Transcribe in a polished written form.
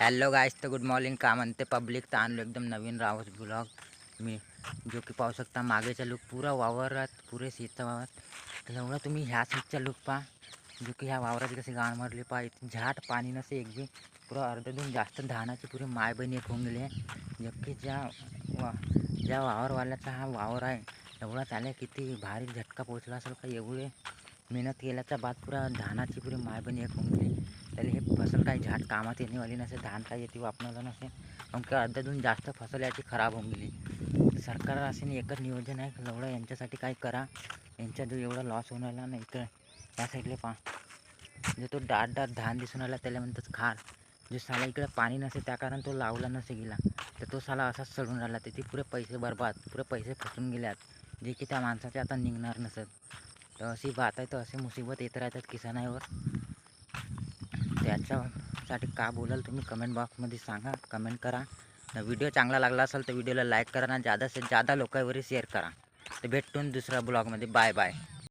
Hello गाईस, तर good morning. का म्हणते पब्लिक? तर आणलो एकदम नवीन रावस ब्लॉग मी, जो की पाहू शकता मागेचा लुक पुरा वावरात, पुरे शेतचा वावर. तर एवढा तुम्ही ह्या साईडचा लुक पहा, जो की ह्या वावरात कसे गाण मारले पहा. इथे झाट पाणी नसे एक बी, पुरा अर्धा दोन जास्त धानाची पुरी माय बहिणी एक होऊन गेली आहे. जबकी ज्या वावरवाल्याचा हा वावर आहे, एवढा त्याला किती भारी झटका पोचला असेल का. एवढे मेहनत केल्याचा बाद पुरा धानाची पुरी माय बहिणी एक होऊन गेली. त्याला हे फसल काही झाट कामात येणेवाली नसे, धान काही येते वापरलं नसे, मग अर्ध्यातून जास्त फसल याची खराब होऊन गेली. सरकार असे एकच नियोजन आहे, एवढं यांच्यासाठी काय करा. यांच्या जो एवढा लॉस होऊन राहिला नाही, तर या साईडले पहा, जो तो दाट धान दिसून आला त्याला म्हणतात खार. जो साला इकडे पाणी नसे त्या कारण तो लावला नसे गेला, तर तो साला असाच सडून राहिला. त्याचे पुरे पैसे बरबाद, पुरे पैसे फसून गेल्यात, जे की त्या माणसाचे आता निघणार नसत. तर अशी बात आहे. तर असे मुसीबत येत राहतात किसानावर. त्याच्यासाठी का बोलाल तुम्ही कमेंट बॉक्समध्ये सांगा, कमेंट करा. व्हिडिओ चांगला लागला असेल तर व्हिडिओला लाईक करा ना, जादा से जादा लोकांवर शेअर करा. तर भेटून दुसऱ्या ब्लॉगमध्ये. Bye bye.